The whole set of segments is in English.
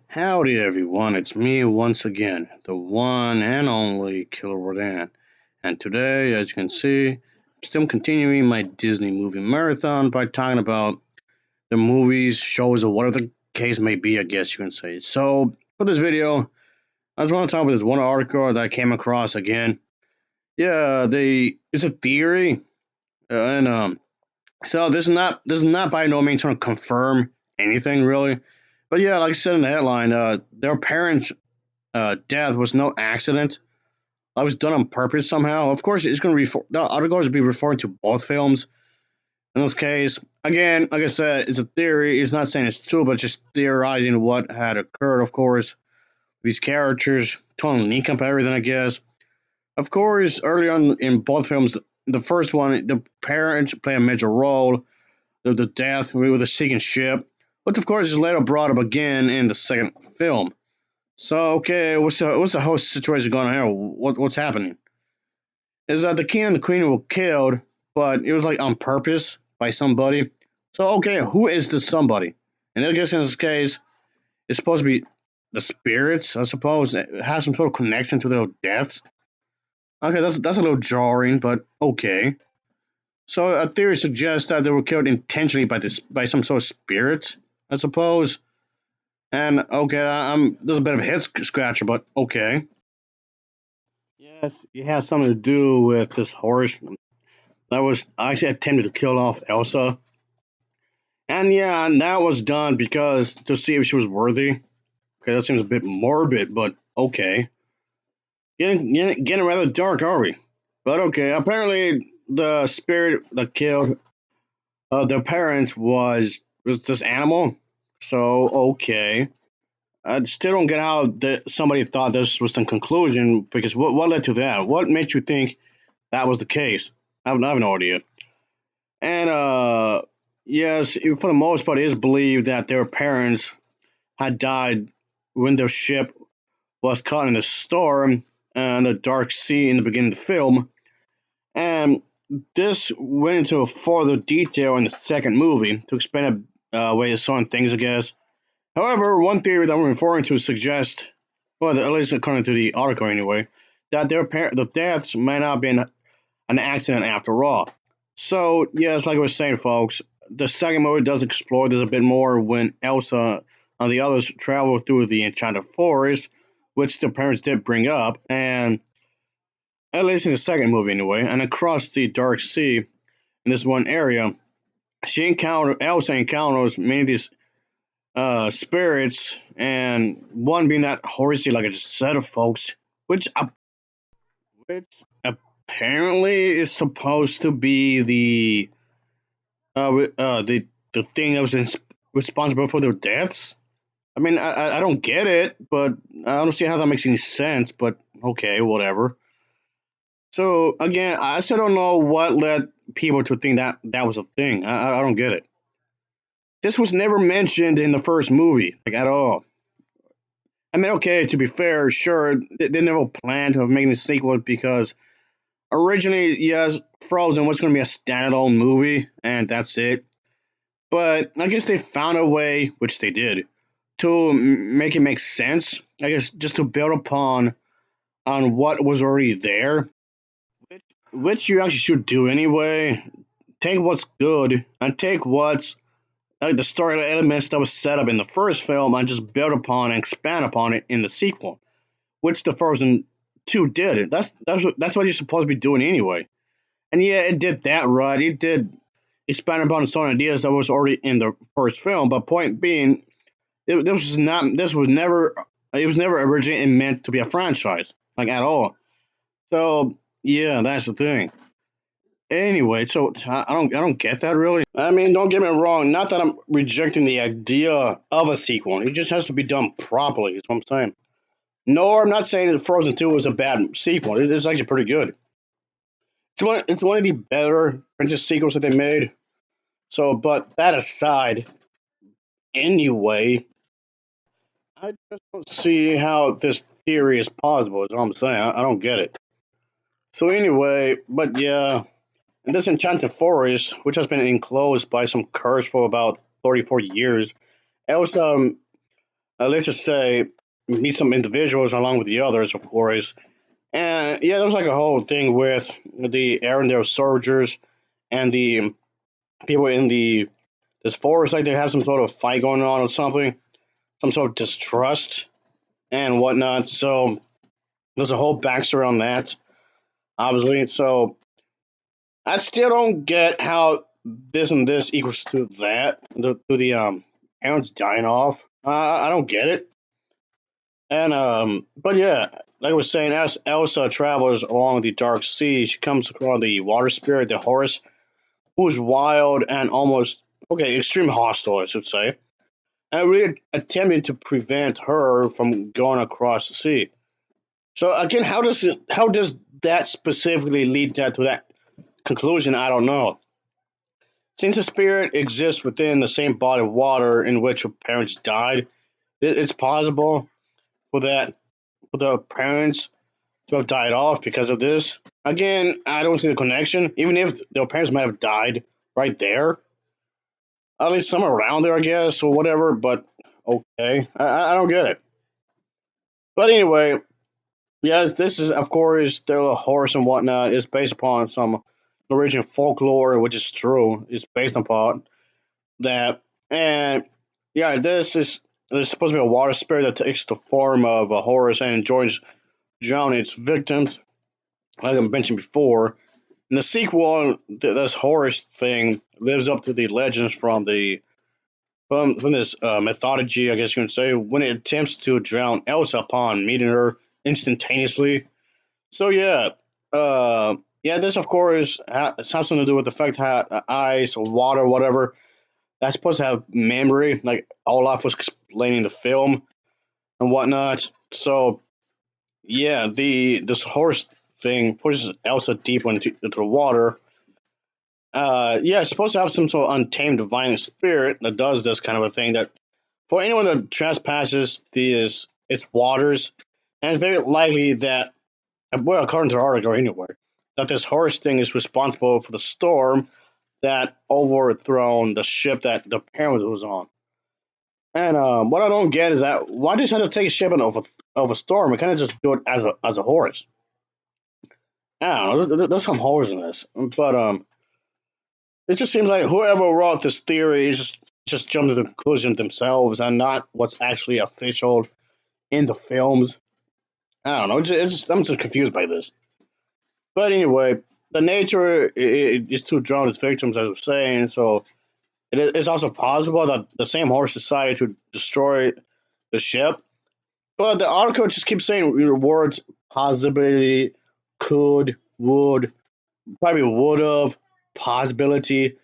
Howdy everyone, it's me once again, the one and only Killer Rodan. And today, as you can see, I'm still continuing my Disney movie marathon by talking about the movies, shows, or whatever the case may be, I guess you can say. So, for this video, I just want to talk about this one article that I came across again. It's a theory, and so this is not by no means trying to confirm anything really. But yeah, like I said in the headline, their parents death was no accident. That was done on purpose somehow. Of course, it's going to be the article will be referring to both films. In this case, again, like I said, it's a theory. It's not saying it's true, but just theorizing what had occurred. Of course, these characters, total nincompoop everything. I guess. Of course, early on in both films, the first one, the parents play a major role. The death with the sinking ship, which of course is later brought up again in the second film. So okay, what's the whole situation going on here? What's happening? Is that the king and the queen were killed, but it was like on purpose by somebody. So okay, who is this somebody? And I guess in this case, it's supposed to be the spirits. I suppose it has some sort of connection to their deaths. Okay, that's a little jarring, but okay. So a theory suggests that they were killed intentionally by some sort of spirits. I suppose. And okay, there's a bit of a head scratcher, but okay. Yes, it has something to do with this horse that was actually attempted to kill off Elsa. And yeah, and that was done because to see if she was worthy. Okay, that seems a bit morbid, but okay. Getting rather dark, are we? But okay, apparently the spirit that killed their parents was this animal. So okay, I still don't get how somebody thought this was the conclusion because what led to that? What made you think that was the case? I have no idea. And yes, for the most part, it is believed that their parents had died when their ship was caught in the storm and the dark sea in the beginning of the film. And this went into further detail in the second movie to explain a way of certain things, I guess. However, one theory that I'm referring to suggests, well, at least according to the article anyway, that the deaths may not have been an accident after all. So, yes, like I was saying, folks, the second movie does explore this a bit more when Elsa and the others travel through the Enchanted Forest, which the parents did bring up, and at least in the second movie anyway, and across the Dark Sea in this one area, Elsa encounters many of these spirits, and one being that horsey, like I just said, folks, which which apparently is supposed to be the thing that was responsible for their deaths. I mean, I don't get it, but I don't see how that makes any sense. But okay, whatever. So again, I still don't know what led people to think that that was a thing. I don't get it. This was never mentioned in the first movie, like at all. I mean, okay, to be fair, sure, they never planned of making a sequel because originally, yes, Frozen was going to be a standalone movie, and that's it. But I guess they found a way, which they did, to make it make sense. I guess just to build upon on what was already there, which you actually should do anyway. Take what's good and take what's like the story elements that was set up in the first film and just build upon and expand upon it in the sequel, which the Frozen 2 did. That's what you're supposed to be doing anyway. And yeah, it did that right. It did expand upon some ideas that was already in the first film. But point being, it was never originally meant to be a franchise, like at all. So yeah, that's the thing. Anyway, so I don't get that really. I mean, don't get me wrong. Not that I'm rejecting the idea of a sequel. It just has to be done properly. Is what I'm saying. No, I'm not saying that Frozen 2 was a bad sequel. It's actually pretty good. It's one of the better princess sequels that they made. So, but that aside, anyway, I just don't see how this theory is possible. Is what I'm saying. I don't get it. So anyway, but yeah, in this enchanted forest, which has been enclosed by some curse for about 34 years, Elsa let's just say, meet some individuals along with the others, of course. And yeah, there was like a whole thing with the Arendelle soldiers and the people in the this forest, like they have some sort of fight going on or something, some sort of distrust and whatnot. So there's a whole backstory on that, obviously. So I still don't get how this and this equals to that, to the parents dying off. I don't get it. And but yeah, like I was saying, as Elsa travels along the dark sea, she comes across the water spirit, the Horse, who's wild and almost extreme hostile, I should say, and really attempting to prevent her from going across the sea. So again, how does that specifically lead to that conclusion? I don't know. Since the spirit exists within the same body of water in which her parents died, it's possible for that for the parents to have died off because of this. Again, I don't see the connection. Even if their parents might have died right there, at least somewhere around there, I guess, or whatever. But okay, I don't get it. But anyway, yes, this is of course still a horse and whatnot. It's based upon some Norwegian folklore, which is true. It's based upon that, and yeah, this is there's supposed to be a water spirit that takes the form of a horse and joins drowning its victims, like I mentioned before. In the sequel, this horse thing lives up to the legends from this mythology, I guess you can say, when it attempts to drown Elsa upon meeting her instantaneously. So yeah, this of course has something to do with the fact that ice or water, whatever, that's supposed to have memory, like Olaf was explaining in the film and whatnot. So yeah, the this horse thing pushes Elsa deep into the water. Yeah, it's supposed to have some sort of untamed divine spirit that does this kind of a thing. That for anyone that trespasses these its waters, and it's very likely that, well, according to the article anyway, that this horse thing is responsible for the storm that overthrown the ship that the parent was on. And what I don't get is that why just have to take a ship of a storm? We kind of just do it as a horse. I don't know. There's some holes in this, but it just seems like whoever wrote this theory just jumped to the conclusion themselves and not what's actually official in the films. I don't know. I'm just confused by this. But anyway, the nature is to drown its victims, as I was saying. So it's also possible that the same horse decided to destroy the ship. But the article just keeps saying words possibility, could, would, probably would have, possibility.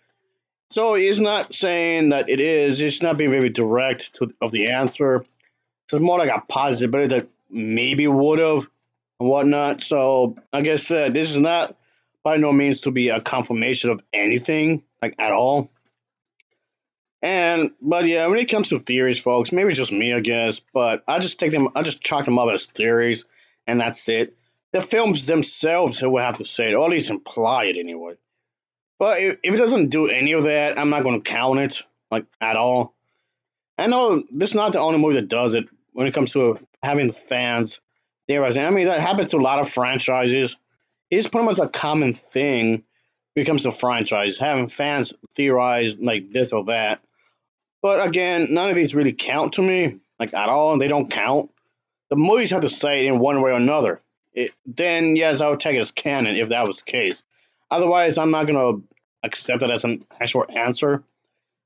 So it's not saying that it is. It's not being very direct of the answer. So it's more like a possibility that maybe would have and whatnot. So like I said, this is not by no means to be a confirmation of anything like at all. And but yeah, when it comes to theories, folks, maybe just me, I guess. But I just chalk them up as theories, and that's it. The films themselves will have to say it, or at least imply it anyway. But if it doesn't do any of that, I'm not going to count it like at all. I know this is not the only movie that does it when it comes to having fans theorizing. I mean, that happens to a lot of franchises. It's pretty much a common thing when it comes to franchise, having fans theorize like this or that. But again, none of these really count to me, like at all. They don't count. The movies have to say it in one way or another. Then, yes, I would take it as canon if that was the case. Otherwise, I'm not going to accept it as an actual answer.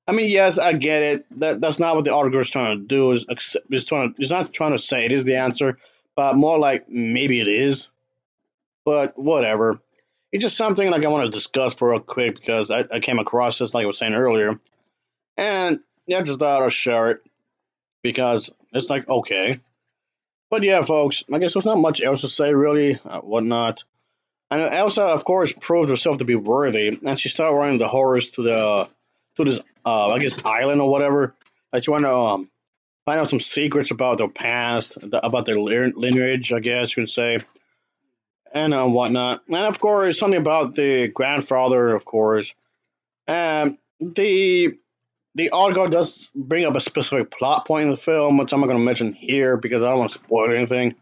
I mean, yes, I get it. That's not what the article is trying to do. It's not trying to say it is the answer, but more like maybe it is. But whatever. It's just something like I want to discuss for real quick because I came across this like I was saying earlier, and yeah, just thought I'd share it because it's like okay. But yeah, folks, I guess there's not much else to say really. Whatnot. And Elsa, of course, proved herself to be worthy, and she started running the horse to this I guess island or whatever. Like she wanted to find out some secrets about their past, about their lineage, I guess you can say, and whatnot. And of course, something about the grandfather, of course. The the article does bring up a specific plot point in the film, which I'm not going to mention here because I don't want to spoil anything.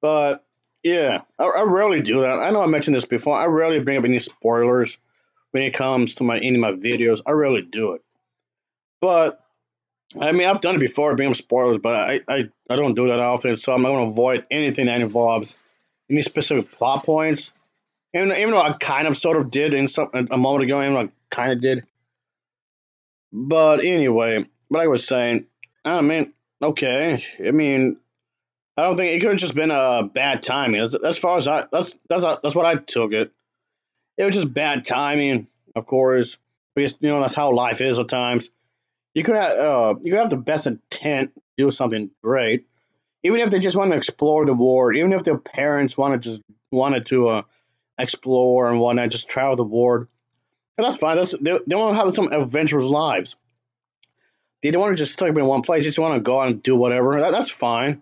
But yeah, I rarely do that. I know I mentioned this before. I rarely bring up any spoilers when it comes to any of my videos. I rarely do it. But I mean, I've done it before, bring up spoilers, but I don't do that often. So I'm going to avoid anything that involves any specific plot points. Even though I kind of sort of did in some a moment ago, even though I kind of did. But anyway, what I was saying, I mean, okay. I mean, I don't think it could have just been a bad timing. As far as that's what I took it. It was just bad timing, of course, because that's how life is at times. You could have the best intent to do something great, even if they just want to explore the world, even if their parents wanted to explore and whatnot, just travel the world. And that's fine. They want to have some adventurous lives. They don't want to just stick in one place. They just want to go out and do whatever. That's fine.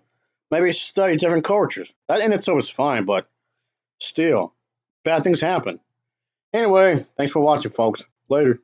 Maybe study different cultures. That in itself is fine, but still, bad things happen. Anyway, thanks for watching, folks. Later.